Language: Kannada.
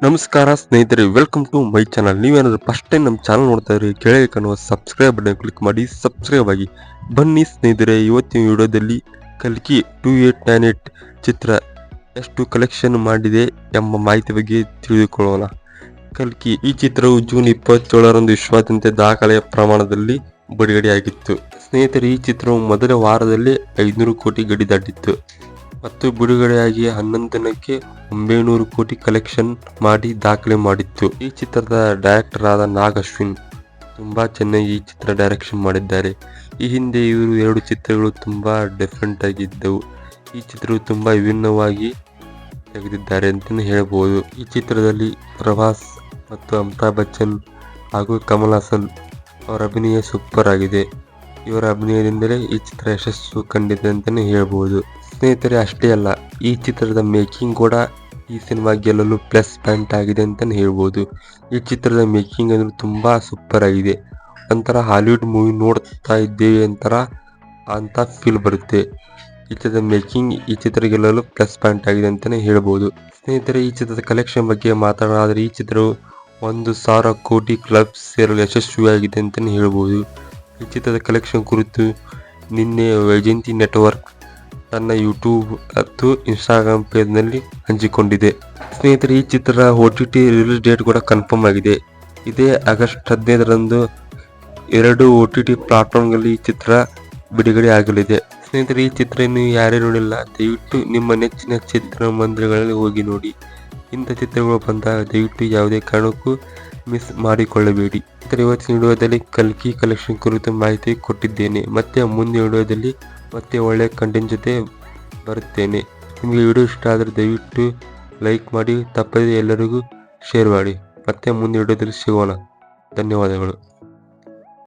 ನಮಸ್ಕಾರ ಸ್ನೇಹಿತರೆ, ವೆಲ್ಕಮ್ ಟು ಮೈ ಚಾನಲ್. ನೀವೇನಾದ್ರೂ ಫಸ್ಟ್ ಟೈಮ್ ನಮ್ಮ ಚಾನಲ್ ನೋಡ್ತಾ ಇದ್ರೆ ಕೆಳಗೆ ಕಾಣುವ ಸಬ್ಸ್ಕ್ರೈಬ್ ಬಟನ್ ಕ್ಲಿಕ್ ಮಾಡಿ ಸಬ್ಸ್ಕ್ರೈಬ್ ಆಗಿ. ಬನ್ನಿ ಸ್ನೇಹಿತರೆ, ಇವತ್ತಿನ ವಿಡಿಯೋದಲ್ಲಿ ಕಲ್ಕಿ 2898 ಚಿತ್ರ ಎಷ್ಟು ಕಲೆಕ್ಷನ್ ಮಾಡಿದೆ ಎಂಬ ಮಾಹಿತಿ ಬಗ್ಗೆ ತಿಳಿದುಕೊಳ್ಳೋಣ. ಕಲ್ಕಿ ಈ ಚಿತ್ರವು ಜೂನ್ 27ರಂದು ವಿಶ್ವಾದ್ಯಂತ ದಾಖಲೆಯ ಪ್ರಮಾಣದಲ್ಲಿ ಬಿಡುಗಡೆಯಾಗಿತ್ತು. ಸ್ನೇಹಿತರೆ, ಈ ಚಿತ್ರವು ಮೊದಲ ವಾರದಲ್ಲಿ 500 ಕೋಟಿ ಗಡಿ ದಾಟಿತ್ತು ಮತ್ತು ಬಿಡುಗಡೆಯಾಗಿ 11 ದಿನಕ್ಕೆ 900 ಕೋಟಿ ಕಲೆಕ್ಷನ್ ಮಾಡಿ ದಾಖಲೆ ಮಾಡಿತ್ತು. ಈ ಚಿತ್ರದ ಡೈರೆಕ್ಟರ್ ಆದ ನಾಗ್ ಅಶ್ವಿನ್ ತುಂಬಾ ಚೆನ್ನಾಗಿ ಈ ಚಿತ್ರ ಡೈರೆಕ್ಷನ್ ಮಾಡಿದ್ದಾರೆ. ಈ ಹಿಂದೆ ಇವರು 2 ಚಿತ್ರಗಳು ತುಂಬಾ ಡಿಫ್ರೆಂಟ್ ಆಗಿದ್ದವು. ಈ ಚಿತ್ರವು ತುಂಬಾ ವಿಭಿನ್ನವಾಗಿ ತೆಗೆದಿದ್ದಾರೆ ಅಂತಲೇ ಹೇಳಬಹುದು. ಈ ಚಿತ್ರದಲ್ಲಿ ಪ್ರಭಾಸ್ ಮತ್ತು ಅಮಿತಾಬ್ ಬಚ್ಚನ್ ಹಾಗೂ ಕಮಲ್ ಹಾಸನ್ ಅವರ ಅಭಿನಯ ಸೂಪರ್ ಆಗಿದೆ. ಇವರ ಅಭಿನಯದಿಂದಲೇ ಈ ಚಿತ್ರ ಯಶಸ್ಸು ಕಂಡಿದೆ ಅಂತಲೇ ಹೇಳಬಹುದು. ಸ್ನೇಹಿತರೆ, ಅಷ್ಟೇ ಅಲ್ಲ, ಈ ಚಿತ್ರದ ಮೇಕಿಂಗ್ ಕೂಡ ಈ ಸಿನಿಮಾ ಗೆಲ್ಲಲು ಪ್ಲಸ್ ಪಾಯಿಂಟ್ ಆಗಿದೆ ಅಂತಲೇ ಹೇಳ್ಬೋದು. ಈ ಚಿತ್ರದ ಮೇಕಿಂಗ್ ಅಂದ್ರೆ ತುಂಬಾ ಸೂಪರ್ ಆಗಿದೆ. ಒಂಥರ ಹಾಲಿವುಡ್ ಮೂವಿ ನೋಡ್ತಾ ಇದ್ದೇವೆ ಅಂತ ಫೀಲ್ ಬರುತ್ತೆ. ಈ ಚಿತ್ರದ ಮೇಕಿಂಗ್ ಈ ಚಿತ್ರ ಗೆಲ್ಲಲು ಪ್ಲಸ್ ಪಾಯಿಂಟ್ ಆಗಿದೆ ಅಂತಲೇ ಹೇಳ್ಬೋದು. ಸ್ನೇಹಿತರೆ, ಈ ಚಿತ್ರದ ಕಲೆಕ್ಷನ್ ಬಗ್ಗೆ ಮಾತನಾಡಿದರೆ ಈ ಚಿತ್ರವು 1,000 ಕೋಟಿ ಕ್ಲಬ್ ಸೇರಲು ಯಶಸ್ವಿಯಾಗಿದೆ ಅಂತಲೇ ಹೇಳ್ಬೋದು. ಈ ಚಿತ್ರದ ಕಲೆಕ್ಷನ್ ಕುರಿತು ನಿನ್ನೆ ವೈಜಯಂತಿ ನೆಟ್ವರ್ಕ್ ತನ್ನ ಯೂಟ್ಯೂಬ್ ಮತ್ತು ಇನ್ಸ್ಟಾಗ್ರಾಮ್ ಪೇಜ್ನಲ್ಲಿ ಹಂಚಿಕೊಂಡಿದೆ. ಸ್ನೇಹಿತರೆ, ಈ ಚಿತ್ರದ OTT ರಿಲೀಸ್ ಡೇಟ್ ಕೂಡ ಕನ್ಫರ್ಮ್ ಆಗಿದೆ. ಇದೇ ಆಗಸ್ಟ್ 15ರಂದು 2 OTT ಪ್ಲಾಟ್ಫಾರ್ಮ್ಗಳಲ್ಲಿ ಈ ಚಿತ್ರ ಬಿಡುಗಡೆ ಆಗಲಿದೆ. ಸ್ನೇಹಿತರೆ, ಈ ಚಿತ್ರ ಇನ್ನು ಯಾರೇ ನೋಡಿಲ್ಲ, ದಯವಿಟ್ಟು ನಿಮ್ಮ ನೆಚ್ಚಿನ ಚಿತ್ರಮಂದಿರಗಳಲ್ಲಿ ಹೋಗಿ ನೋಡಿ. ಇಂಥ ಚಿತ್ರಗಳು ಬಂದಾಗ ದಯವಿಟ್ಟು ಯಾವುದೇ ಕಾರಣಕ್ಕೂ ಮಿಸ್ ಮಾಡಿಕೊಳ್ಳಬೇಡಿ. ಇವತ್ತಿನ ವಿಡಿಯೋದಲ್ಲಿ ಕಲ್ಕಿ ಕಲೆಕ್ಷನ್ ಕುರಿತು ಮಾಹಿತಿ ಕೊಟ್ಟಿದ್ದೇನೆ. ಮತ್ತೆ ಮುಂದಿನ ವಿಡಿಯೋದಲ್ಲಿ ಮತ್ತೆ ಒಳ್ಳೆಯ ಕಂಟೆಂಟ್ ಜೊತೆ ಬರುತ್ತೇನೆ. ನಿಮಗೆ ವಿಡಿಯೋ ಇಷ್ಟ ಆದರೆ ದಯವಿಟ್ಟು ಲೈಕ್ ಮಾಡಿ, ತಪ್ಪದೆ ಎಲ್ಲರಿಗೂ ಶೇರ್ ಮಾಡಿ. ಮತ್ತೆ ಮುಂದಿನ ವಿಡಿಯೋದಲ್ಲಿ ಸಿಗೋಣ. ಧನ್ಯವಾದಗಳು.